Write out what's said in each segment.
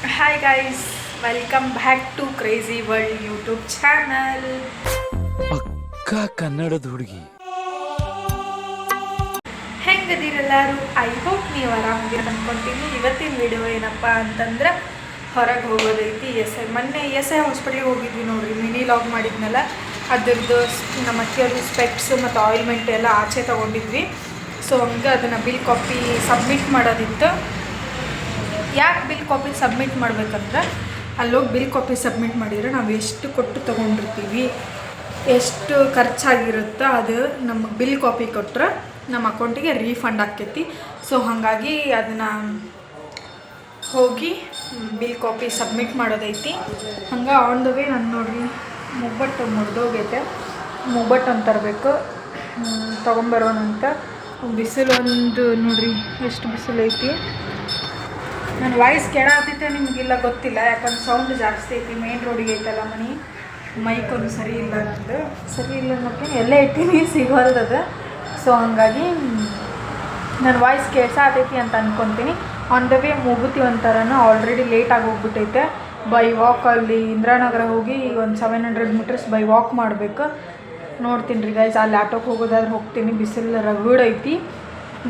Hi guys, welcome back to Crazy World YouTube channel. ಅಕ್ಕ ಕನ್ನಡದ ಹುಡುಗಿ ಹೆಂಗದಿರೆಲ್ಲರೂ? ಐ ಹೋಪ್ ನೀವು ಆರಾಮದಿರ ಅನ್ಕೊಂತೀನಿ. ಇವತ್ತಿನ ವಿಡಿಯೋ ಏನಪ್ಪ ಅಂತಂದ್ರೆ ಹೊರಗೆ ಹೋಗೋದೈತಿ. ಮೊನ್ನೆ ESI ಹಾಸ್ಪಿಟ್ಲಿಗೆ ಹೋಗಿದ್ವಿ ನೋಡ್ರಿ, ಮಿನಿ ಲಾಗ್ ಮಾಡಿದ್ನಲ್ಲ, ಅದ್ರದ್ದು ನಮ್ಮ ಅತ್ತಿಯವ್ರದ್ದು ಸ್ಪೆಕ್ಸ್ ಮತ್ತು ಆಯಿಲ್ಮೆಂಟ್ ಎಲ್ಲ ಆಚೆ ತೊಗೊಂಡಿದ್ವಿ. ಸೊ ಹಂಗೆ ಅದನ್ನು ಬಿಲ್ ಕಾಪಿ ಸಬ್ಮಿಟ್ ಮಾಡೋದಿತ್ತು. ಯಾಕೆ ಬಿಲ್ ಕಾಪಿ ಸಬ್ಮಿಟ್ ಮಾಡ್ಬೇಕಂದ್ರೆ ಅಲ್ಲೋಗಿ ಬಿಲ್ ಕಾಪಿ ಸಬ್ಮಿಟ್ ಮಾಡಿದರೆ ನಾವು ಎಷ್ಟು ಕೊಟ್ಟು ತೊಗೊಂಡಿರ್ತೀವಿ, ಎಷ್ಟು ಖರ್ಚಾಗಿರುತ್ತೋ ಅದು ನಮಗೆ ಬಿಲ್ ಕಾಪಿ ಕೊಟ್ಟರೆ ನಮ್ಮ ಅಕೌಂಟಿಗೆ ರೀಫಂಡ್ ಆಕ್ಕೈತಿ. ಸೊ ಹಾಗಾಗಿ ಅದನ್ನು ಹೋಗಿ ಬಿಲ್ ಕಾಪಿ ಸಬ್ಮಿಟ್ ಮಾಡೋದೈತಿ. ಹಂಗೆ ಆನ್ ದ ವೇ ನಾನು ನೋಡ್ರಿ ಮೊಬ್ಬಟ್ಟು ಮುರಿದೋಗೈತೆ, ಮೊಬ್ಬಟ್ಟು ಅಂತ ತರಬೇಕು, ತೊಗೊಂಬರೋಣಂತ. ಬಿಸಿಲು ಒಂದು ನೋಡ್ರಿ ಎಷ್ಟು ಬಿಸಿಲು ಐತಿ. ನನ್ನ ವಾಯ್ಸ್ ಕೆಡಾತೈತೆ ನಿಮಗೆಲ್ಲ ಗೊತ್ತಿಲ್ಲ, ಯಾಕಂದ್ರೆ ಸೌಂಡ್ ಜಾಸ್ತಿ ಐತಿ. ಮೇನ್ ರೋಡಿಗೆ ಐತಲ್ಲ ಮನೆ, ಮೈಕ್ ಒಂದು ಸರಿ ಇಲ್ಲ, ನಂದು ಸರಿ ಇಲ್ಲ ಅನ್ನೋಕ್ಕೆ ಎಲ್ಲೇ ಇಟ್ಟೀನಿ ಸಿಗೋಲ್ದದ. ಸೊ ಹಂಗಾಗಿ ನನ್ನ ವಾಯ್ಸ್ ಕೇಳ್ಸಾತೈತಿ ಅಂತ ಅನ್ಕೊತೀನಿ. ಆನ್ ದ ವೇ ಮೂಗುತಿ ಒಂಥರನೂ ಆಲ್ರೆಡಿ ಲೇಟಾಗಿ ಹೋಗ್ಬಿಟ್ಟೈತೆ. ಬೈ ವಾಕ್ ಅಲ್ಲಿ ಇಂದಿರಾನಗರ ಹೋಗಿ ಒಂದು 700 ಮೀಟರ್ಸ್ ಬೈ ವಾಕ್ ಮಾಡಬೇಕು. ನೋಡ್ತೀನಿ ರೀ ಗೈಸ್, ಅಲ್ಲಿ ಆಟೋಕ್ಕೆ ಹೋಗೋದಾದ್ರೆ ಹೋಗ್ತೀನಿ. ಬಿಸಿಲು ರಗಡ್ ಐತಿ,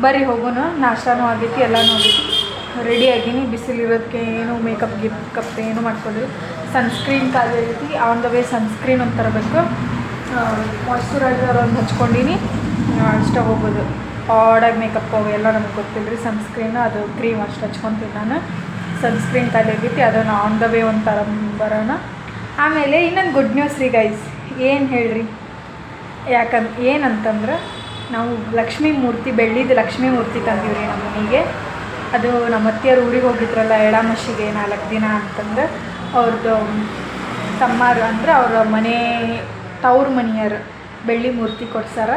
ಬರೀ ಹೋಗೋಣ. ನಾಷ್ಟಾನೂ ಆಗೈತಿ, ಎಲ್ಲನೂ ಆಗೈತಿ, ರೆಡಿ ಆಗೀನಿ. ಬಿಸಿಲಿರೋದಕ್ಕೆ ಏನು ಮೇಕಪ್ ಏನು ಮಾಡ್ಕೊಂಡ್ರಿ. ಸನ್ಸ್ಕ್ರೀನ್ ಖಾಲಿ ಐತಿ, ಆನ್ ದ ವೇ ಸನ್ಸ್ಕ್ರೀನ್ ಒಂದು ತರಬೇಕು. ಮಾಯ್ಶ್ಚರೈಸರ್ ಒಂದು ಹಚ್ಕೊಂಡೀನಿ, ಅಷ್ಟೇ ಹೋಗೋದು. ಆಡಾಗಿ ಮೇಕಪ್ ಎಲ್ಲ ನಮಗೆ ಗೊತ್ತಿಲ್ಲ ರೀ. ಸನ್ಸ್ಕ್ರೀನ್ ಅದು ಕ್ರೀಮ್ ಅಷ್ಟು ಹಚ್ಕೊತೀನಿ ನಾನು. ಸನ್ಸ್ಕ್ರೀನ್ ಖಾಲಿ ಆಗೈತಿ, ಅದನ್ನು ಆನ್ ದ ವೇ ಒಂದು ಥರ ಬರೋಣ. ಆಮೇಲೆ ಇನ್ನೊಂದು ಗುಡ್ ನ್ಯೂಸ್ ರೀ ಗೈಸ್, ಏನು ಹೇಳ್ರಿ, ಏನಂತಂದ್ರೆ ನಾವು ಲಕ್ಷ್ಮೀ ಮೂರ್ತಿ, ಬೆಳ್ಳಿದು ಲಕ್ಷ್ಮೀ ಮೂರ್ತಿ ತಂದೀವಿ ರೀ ನಮ್ಮ ಮನೆಗೆ. ಅದು ನಮ್ಮ ಅತ್ತಿಯರು ಊರಿಗೆ ಹೋಗಿದ್ರಲ್ಲ ಎಳಮಶಿಗೆ 4 ದಿನ ಅಂತಂದ್ರೆ, ಅವ್ರದ್ದು ತಮ್ಮಾರು ಅಂದರೆ ಅವ್ರ ಮನೆ ತವ್ರ ಮನೆಯರು ಬೆಳ್ಳಿ ಮೂರ್ತಿ ಕೊಡ್ಸಾರ.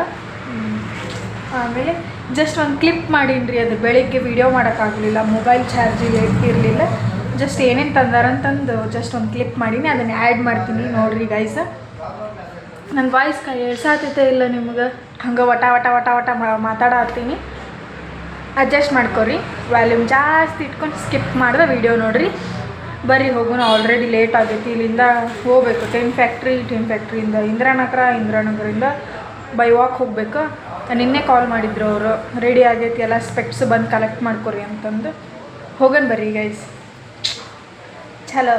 ಆಮೇಲೆ ಜಸ್ಟ್ ಒಂದು ಕ್ಲಿಪ್ ಮಾಡೀನಿ ರೀ. ಅದು ಬೆಳಿಗ್ಗೆ ವಿಡಿಯೋ ಮಾಡೋಕ್ಕಾಗಲಿಲ್ಲ, ಮೊಬೈಲ್ ಚಾರ್ಜಿಗೆ ಇರಲಿಲ್ಲ. ಜಸ್ಟ್ ಏನೇನು ತಂದಾರಂತಂದು ಜಸ್ಟ್ ಒಂದು ಕ್ಲಿಪ್ ಮಾಡೀನಿ, ಅದನ್ನು ಆ್ಯಡ್ ಮಾಡ್ತೀನಿ ನೋಡಿರಿ ಗೈಸ. ನನ್ನ ವಾಯ್ಸ್ ಎಳ್ಸಾತೈತೆ ಇಲ್ಲ ನಿಮ್ಗೆ, ಹಂಗೆ ವಟ ವಟ ವಟ ವಟ ಮಾತಾಡತ್ತೀನಿ, ಅಡ್ಜಸ್ಟ್ ಮಾಡ್ಕೊರಿ. ವ್ಯಾಲ್ಯೂಮ್ ಜಾಸ್ತಿ ಇಟ್ಕೊಂಡು ಸ್ಕಿಪ್ ಮಾಡಿದ್ರೆ ವೀಡಿಯೋ ನೋಡಿರಿ. ಬರ್ರಿ ಹೋಗೋಣ, ಆಲ್ರೆಡಿ ಲೇಟ್ ಆಗೈತಿ. ಇಲ್ಲಿಂದ ಹೋಗಬೇಕು ಟೆನ್ ಫ್ಯಾಕ್ಟ್ರಿಯಿಂದ ಇಂದಿರಾನಗರಿಂದ ಬೈ ವಾಕ್ ಹೋಗಬೇಕು. ನಿನ್ನೆ ಕಾಲ್ ಮಾಡಿದ್ರು ಅವರು, ರೆಡಿ ಆಗೈತಿ ಎಲ್ಲ, ಸ್ಪೆಕ್ಟ್ಸ್ ಬಂದು ಕಲೆಕ್ಟ್ ಮಾಡ್ಕೊರಿ ಅಂತಂದು. ಹೋಗೋಣ ಬರ್ರಿ ಗೈಸ್, ಚಲೋ.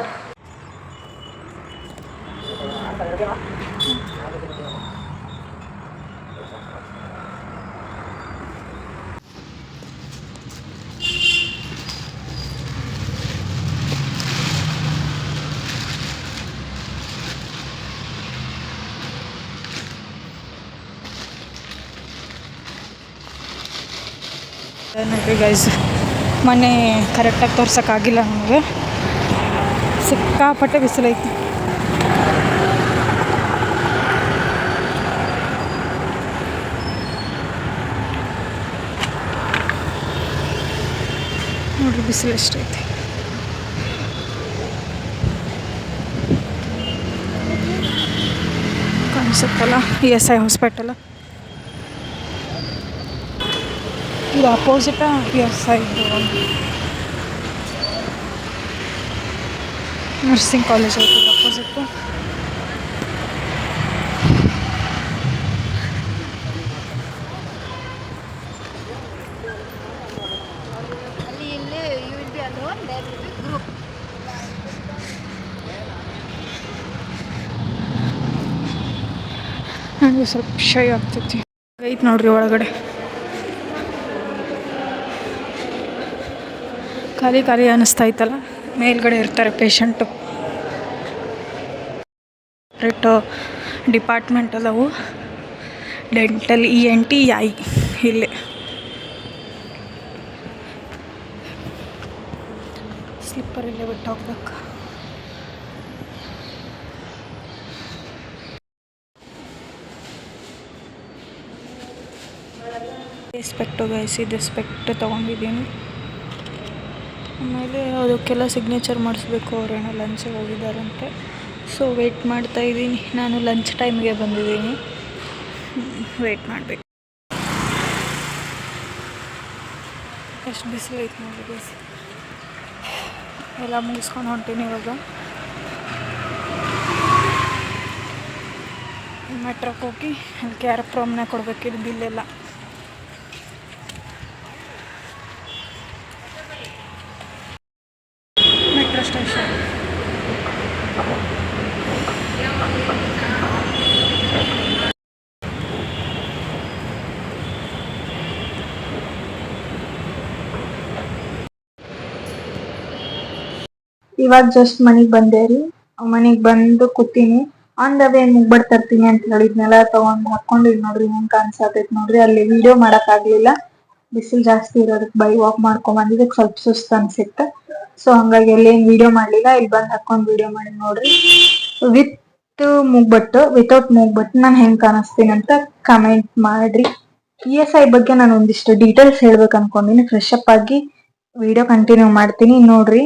ನೋಡಿರಿ ಗೈಸ್, ಮೊನ್ನೆ ಕರೆಕ್ಟಾಗಿ ತೋರ್ಸೋಕ್ಕಾಗಿಲ್ಲ ನಮಗೆ, ಸಿಕ್ಕಾಪಟ್ಟೆ ಬಿಸಿಲೈತಿ. ನೋಡಿರಿ ಬಿಸಿಲು ಎಷ್ಟೈತಿ. ಕಾಣಿಸುತ್ತಲ್ಲ ESI ಹಾಸ್ಪಿಟಲ್, ಇದು ಅಪೋಸಿಟ ESI ನರ್ಸಿಂಗ್ ಕಾಲೇಜ್ ಐತಿ ಅಪೋಸಿಟ್ಟು. ನನಗೆ ಸ್ವಲ್ಪ ಶೈ ಆಗ್ತೈತಿ. ಐತೆ ನೋಡ್ರಿ ಒಳಗಡೆ, ಖಾಲಿ ಅನ್ನಿಸ್ತಾ ಇತ್ತಲ್ಲ. ಮೇಲ್ಗಡೆ ಇರ್ತಾರೆ ಪೇಷಂಟು, ಸಪ್ರೇಟ್ ಡಿಪಾರ್ಟ್ಮೆಂಟ್ ಅದಾವು, ಡೆಂಟಲ್, ENT, ಐ. ಇಲ್ಲೇ ಸ್ಲಿಪ್ಪರಲ್ಲೇ ಬಿಟ್ಟು ಹೋಗ್ಬೇಕು. ಸ್ಪೆಕ್ಟು ಗೈಸ್, ಇದು ಸ್ಪೆಕ್ಟ್ ತೊಗೊಂಡಿದ್ದೀನಿ. ಆಮೇಲೆ ಅದಕ್ಕೆಲ್ಲ ಸಿಗ್ನೇಚರ್ ಮಾಡಿಸ್ಬೇಕು, ಅವರೇನೋ ಲಂಚಿಗೆ ಹೋಗಿದ್ದಾರಂತೆ. ಸೊ ವೆಯ್ಟ್ ಮಾಡ್ತಾಯಿದ್ದೀನಿ. ನಾನು ಲಂಚ್ ಟೈಮ್ಗೆ ಬಂದಿದ್ದೀನಿ, ವೆಯ್ಟ್ ಮಾಡಬೇಕು. ಎಷ್ಟು ಬಿಸಿಲು ಐತೆ ನೋಡಿ ಗೈಸ್. ಎಲ್ಲ ಮುಗಿಸ್ಕೊಂಡು ಹೊಂಟೀನಿ ಇವಾಗ. ಮೆಟ್ರೋಕ್ಕೆ ಹೋಗಿ ಅಲ್ಲಿ ಕ್ಯಾರಪ್ರಮ್ನ ಕೊಡಬೇಕಿದ್ದು ಬಿಲ್ಲೆಲ್ಲ. ಮೆಟ್ರೋ ಸ್ಟೇಷನ್ ಇವಾಗ ಜಸ್ಟ್ ಮನೆಗೆ ಬಂದೆ ರೀ. ಮನೆಗೆ ಬಂದು ಕೂತೀನಿ. ಆನ್ ದ ವೇ ಮುಗ್ಬಡ್ ತರ್ತೀನಿ ಅಂತ ಹೇಳಿದ್ನೆಲ್ಲ ತಗೊಂಡ್ ಹಾಕೊಂಡಿದ್ ನೋಡ್ರಿ. ಹೆಂಗ್ ಕಾಣಿಸತೈತ್ ನೋಡ್ರಿ. ಅಲ್ಲಿ ವಿಡಿಯೋ ಮಾಡಕ್ ಆಗ್ಲಿಲ್ಲ, ಬಿಸಿಲು ಜಾಸ್ತಿ ಇರೋದಕ್ಕೆ ಬೈ ವಾಕ್ ಮಾಡ್ಕೊಂಡ್ ಬಂದಿದ್ದಕ್ಕೆ ಸ್ವಲ್ಪ ಸುಸ್ತು ಅನ್ಸಿತ್ತು. ಸೊ ಹಂಗಾಗಿ ಅಲ್ಲಿ ಏನ್ ವಿಡಿಯೋ ಮಾಡ್ಲಿಲ್ಲ. ಇಲ್ಲಿ ಬಂದ್ ಹಾಕೊಂಡ್ ವಿಡಿಯೋ ಮಾಡಿ ನೋಡ್ರಿ. ವಿತ್ ಮೂಗ್ಬಟ್ಟು ವಿತೌಟ್ ಮೂಗ್ಬಟ್ಟು ನಾನು ಹೆಂಗ್ ಕಾಣಿಸ್ತೀನಿ ಅಂತ ಕಮೆಂಟ್ ಮಾಡ್ರಿ. ESI ಬಗ್ಗೆ ನಾನು ಒಂದಿಷ್ಟು ಡೀಟೇಲ್ಸ್ ಹೇಳ್ಬೇಕು ಅನ್ಕೊಂಡಿನಿ. ಫ್ರೆಶ್ ಅಪ್ ಆಗಿ ವಿಡಿಯೋ ಕಂಟಿನ್ಯೂ ಮಾಡ್ತೀನಿ ನೋಡ್ರಿ.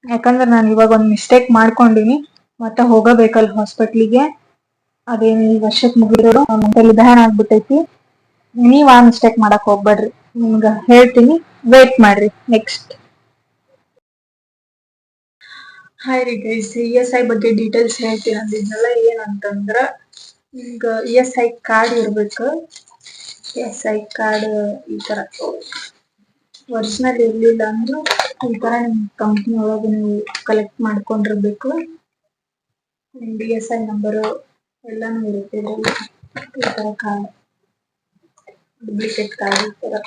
ಯಾಕಂದ್ರೆ ನಾನು ಇವಾಗ ಒಂದ್ ಮಿಸ್ಟೇಕ್ ಮಾಡ್ಕೊಂಡಿನಿ, ಮತ್ತೆ ಹೋಗಬೇಕಲ್ಲ ಹಾಸ್ಪಿಟ್ಲಿಗೆ. ಅದೇನು ಈ ವರ್ಷಕ್ಕೆ ಮುಗಿರೋದು ತಲೆ ಬ್ಯಾನ್ ಆಗ್ಬಿಟ್ಟೈತಿ. ನೀವ್ ಆ ಮಿಸ್ಟೇಕ್ ಮಾಡಕ್ ಹೋಗ್ಬೇಡ್ರಿ. ನಿಮ್ಗ ಹೇಳ್ತೀನಿ, ವೇಟ್ ಮಾಡ್ರಿ. ನೆಕ್ಸ್ಟ್ ಹಾಯ್ ರೀ ಗೈಸ್, ESI ಬಗ್ಗೆ ಡೀಟೇಲ್ಸ್ ಹೇಳ್ತೀನಿ ಅಂದಿದ್ನಲ್ಲ. ಏನಂತಂದ್ರ ಈಗ ESI ಕಾರ್ಡ್ ಇರ್ಬೇಕು. ESI ಕಾರ್ಡ್ ಈ ತರ ಒರಿಜಿನಲ್ ಇರ್ಲಿಲ್ಲ ಅಂದ್ರೂ ಈ ತರ ನಿಮ್ ಕಂಪ್ನಿ ಒಳಗೆ ನೀವು ಕಲೆಕ್ಟ್ ಮಾಡ್ಕೊಂಡಿರ್ಬೇಕು. ನಿಮ್ DSI ನಂಬರು ಎಲ್ಲಾನು ಇರುತ್ತೆ ಈ ತರ ಕಾರ್ಡ್, ಡೂಪ್ಲಿಕೇಟ್ ಕಾರ್ಡ್ ಈ ತರ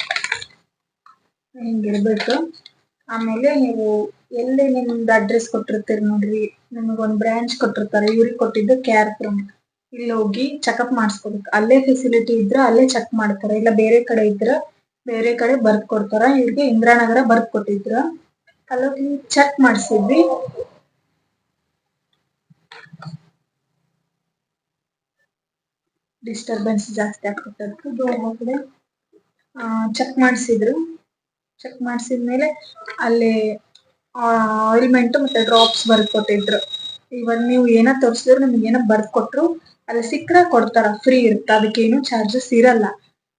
ಹಿಂಗಿರ್ಬೇಕು. ಆಮೇಲೆ ನೀವು ಎಲ್ಲಿ ನಿಮ್ದು ಅಡ್ರೆಸ್ ಕೊಟ್ಟಿರ್ತೀರಿ ನೋಡ್ರಿ, ನಿಮಗೊಂದು ಬ್ರಾಂಚ್ ಕೊಟ್ಟಿರ್ತಾರೆ, ಇವ್ರಿಗೆ ಕೊಟ್ಟಿದ್ದು ಕ್ಯಾರಪ್ರಮ್. ಇಲ್ಲಿ ಹೋಗಿ ಚೆಕಪ್ ಮಾಡಿಸ್ಕೋಬೇಕು. ಅಲ್ಲೇ ಫೆಸಿಲಿಟಿ ಇದ್ರ ಅಲ್ಲೇ ಚೆಕ್ ಮಾಡ್ತಾರೆ, ಇಲ್ಲ ಬೇರೆ ಕಡೆ ಇದ್ರ ಬೇರೆ ಕಡೆ ಬರ್ದ್ ಕೊಡ್ತಾರ. ಇವ್ರಿಗೆ ಇಂದ್ರಾನಗರ ಬರ್ದ್ ಕೊಟ್ಟಿದ್ರ, ಅಲ್ಲೋಗಿ ಚೆಕ್ ಮಾಡಿಸಿದ್ವಿ. ಡಿಸ್ಟರ್ಬೆನ್ಸ್ ಜಾಸ್ತಿ ಆಗ್ತಿತ್ತು. ಡೋರ್ ಹಾಕಿದೆ. ಚೆಕ್ ಮಾಡಿಸಿದ್ರು. ಚೆಕ್ ಮಾಡಿಸಿದ್ಮೇಲೆ ಅಲ್ಲಿ ಆಯಿಲ್ಮೆಂಟ್ ಮತ್ತೆ ಡ್ರಾಪ್ಸ್ ಬರ್ದ್ ಕೊಟ್ಟಿದ್ರು. ಇವಾಗ ನೀವು ಏನ ತೋರಿಸಿದ್ರು, ನಿಮ್ಗೆ ಏನೋ ಬರ್ದ್ ಕೊಟ್ರು, ಅಲ್ಲಿ ಸಿಕ್ಕರೆ ಕೊಡ್ತಾರ, ಫ್ರೀ ಇರುತ್ತೆ, ಅದಕ್ಕೇನು ಚಾರ್ಜಸ್ ಇರಲ್ಲ.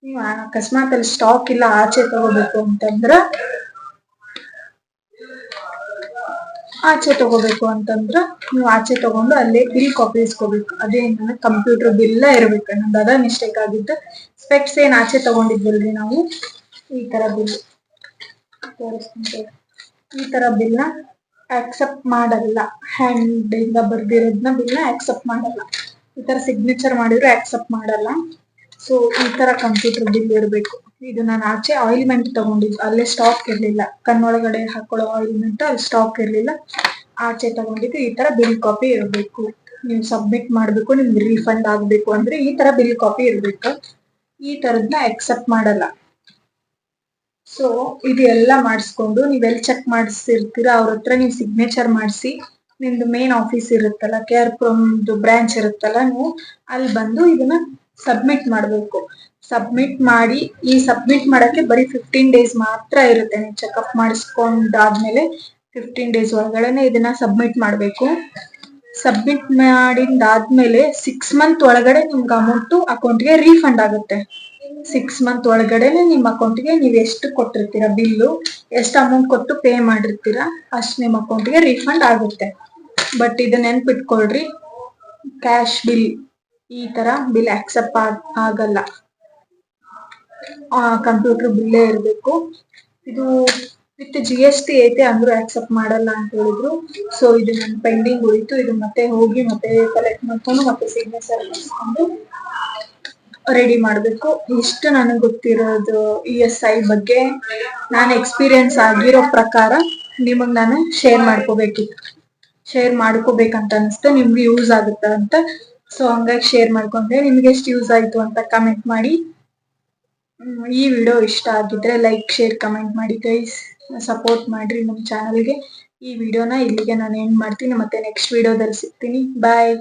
ನೀವು ಅಕಸ್ಮಾತ್ ಅಲ್ಲಿ ಸ್ಟಾಕ್ ಇಲ್ಲ, ಆಚೆ ತಗೋಬೇಕು ಅಂತಂದ್ರ ನೀವು ಆಚೆ ತಗೊಂಡು ಅಲ್ಲೇ ಬಿಲ್ ಕಾಪಿ ಇಸ್ಕೋಬೇಕು. ಅದೇನ ಕಂಪ್ಯೂಟರ್ ಬಿಲ್ ಇರ್ಬೇಕು. ನಮ್ದು ಅದ ಮಿಸ್ಟೇಕ್ ಆಗಿದ್ದು. ಸ್ಪೆಕ್ಸ್ ಏನ್ ಆಚೆ ತಗೊಂಡಿದ್ವಲ್ರಿ ನಾವು, ಈ ತರ ಬಿಲ್ ಈ ತರ ಬಿಲ್ ನ ಆಕ್ಸೆಪ್ಟ್ ಮಾಡಲ್ಲ. ಹ್ಯಾಂಡ್ ಇಂದ ಬರ್ದಿರೋದ್ನ ಬಿಲ್ ನ ಆಕ್ಸೆಪ್ಟ್ ಮಾಡಲ್ಲ. ಈ ತರ ಸಿಗ್ನೇಚರ್ ಮಾಡಿದ್ರು ಆಕ್ಸೆಪ್ಟ್ ಮಾಡಲ್ಲ. ಸೊ ಈ ತರ ಕಂಪ್ಯೂಟರ್ ಬಿಲ್ ಇರ್ಬೇಕು. ಇದು ನಾನು ಆಚೆ ಆಯಿಲ್ಮೆಂಟ್ ತಗೊಂಡಿದ್ದು, ಅಲ್ಲೇ ಸ್ಟಾಕ್ ಇರ್ಲಿಲ್ಲ. ಕಣ್ಣೊಳಗಡೆ ಹಾಕೊಳ್ಳೋ ಆಯಿಲ್ಮೆಂಟ್ ಅಲ್ಲಿ ಸ್ಟಾಕ್ ಇರ್ಲಿಲ್ಲ, ಆಚೆ ತಗೊಂಡಿದ್ದು. ಈ ತರ ಬಿಲ್ ಕಾಪಿ ಇರ್ಬೇಕು. ನೀವು ಸಬ್ಮಿಟ್ ಮಾಡ್ಬೇಕು, ನಿಮ್ಗೆ ರೀಫಂಡ್ ಆಗ್ಬೇಕು ಅಂದ್ರೆ ಈ ತರ ಬಿಲ್ ಕಾಪಿ ಇರ್ಬೇಕು. ಈ ತರದ್ನ ಆಕ್ಸೆಪ್ಟ್ ಮಾಡಲ್ಲ. ಸೊ ಇದು ಎಲ್ಲ ಮಾಡಿಸ್ಕೊಂಡು ನೀವೆಲ್ಲಿ ಚೆಕ್ ಮಾಡಿಸಿರ್ತೀರ ಅವ್ರ ಹತ್ರ ನೀವು ಸಿಗ್ನೇಚರ್ ಮಾಡಿಸಿ, ನಿಮ್ದು ಮೇನ್ ಆಫೀಸ್ ಇರುತ್ತಲ್ಲ, ಕ್ಯಾರಪ್ರಮ್ದು ಬ್ರಾಂಚ್ ಇರುತ್ತಲ್ಲ, ನೀವು ಅಲ್ಲಿ ಬಂದು ಇದನ್ನ ಸಬ್ಮಿಟ್ ಮಾಡ್ಬೇಕು. ಸಬ್ಮಿಟ್ ಮಾಡಿ, ಈ ಸಬ್ಮಿಟ್ ಮಾಡಕ್ಕೆ ಬರೀ 15 ಡೇಸ್ ಮಾತ್ರ ಇರುತ್ತೆ. ನೀವು ಚೆಕಪ್ ಮಾಡಿಸ್ಕೊಂಡಾದ್ಮೇಲೆ 15 ಡೇಸ್ ಒಳಗಡೆನೆ ಇದನ್ನ ಸಬ್ಮಿಟ್ ಮಾಡ್ಬೇಕು. ಸಬ್ಮಿಟ್ ಮಾಡಿದಾದ್ಮೇಲೆ 6 ಮಂತ್ ಒಳಗಡೆ ನಿಮ್ಗೆ ಅಮೌಂಟ್ ಅಕೌಂಟ್ಗೆ ರೀಫಂಡ್ ಆಗುತ್ತೆ. 6 ಮಂತ್ ಒಳಗಡೆನೆ ನಿಮ್ ಅಕೌಂಟ್ಗೆ ನೀವ್ ಎಷ್ಟು ಕೊಟ್ಟಿರ್ತೀರಾ ಬಿಲ್ಲು, ಎಷ್ಟು ಅಮೌಂಟ್ ಕೊಟ್ಟು ಪೇ ಮಾಡಿರ್ತೀರಾ ಅಷ್ಟು ನಿಮ್ ಅಕೌಂಟ್ಗೆ ರೀಫಂಡ್ ಆಗುತ್ತೆ. ಬಟ್ ಇದನ್ನ ನೆನ್ಪಿಟ್ಕೊಳ್ರಿ, ಕ್ಯಾಶ್ ಬಿಲ್ ಈ ತರ ಬಿಲ್ ಆಕ್ಸೆಪ್ಟ್ ಆಗಲ್ಲ. ಕಂಪ್ಯೂಟರ್ ಬಿಲ್ಲೇ ಇರ್ಬೇಕು. ಇದು ವಿತ್ GST ಐತೆ ಅಂದ್ರೂ ಆಕ್ಸೆಪ್ಟ್ ಮಾಡಲ್ಲ ಅಂತ ಹೇಳಿದ್ರು. ಸೊ ಇದು ನನ್ ಪೆಂಡಿಂಗ್ ಉಳಿತು. ಇದು ಮತ್ತೆ ಹೋಗಿ ಮತ್ತೆ ಕಲೆಕ್ಟ್ ಮಾಡ್ಕೊಂಡು ಮತ್ತೆ ಸಿಗ್ನೇಚರ್ ಮಾಡಿಸ್ಕೊಂಡು ರೆಡಿ ಮಾಡ್ಬೇಕು. ಇಷ್ಟು ನನಗೆ ಗೊತ್ತಿರೋದು ESI ಬಗ್ಗೆ. ನಾನು ಎಕ್ಸ್ಪೀರಿಯನ್ಸ್ ಆಗಿರೋ ಪ್ರಕಾರ ನಿಮಗ್ ನಾನು ಶೇರ್ ಮಾಡ್ಕೋಬೇಕಂತ ಅನಿಸ್ತು, ನಿಮ್ಗೆ ಯೂಸ್ ಆಗುತ್ತ ಅಂತ. ಸೊ ಹಂಗಾಗಿ ಶೇರ್ ಮಾಡ್ಕೊಂಡೆ. ನಿಮ್ಗೆ ಎಷ್ಟು ಯೂಸ್ ಆಯ್ತು ಅಂತ ಕಮೆಂಟ್ ಮಾಡಿ. ಈ ವಿಡಿಯೋ ಇಷ್ಟ ಆಗಿದ್ರೆ ಲೈಕ್, ಶೇರ್, ಕಮೆಂಟ್ ಮಾಡಿ ಗೈಸ್. ಸಪೋರ್ಟ್ ಮಾಡ್ರಿ ನಮ್ಮ ಚಾನಲ್ಗೆ. ಈ ವಿಡಿಯೋನ ಇಲ್ಲಿಗೆ ನಾನು ಎಂಡ್ ಮಾಡ್ತೀನಿ. ಮತ್ತೆ ನೆಕ್ಸ್ಟ್ ವಿಡಿಯೋದಲ್ಲಿ ಸಿಗ್ತೀನಿ. ಬಾಯ್.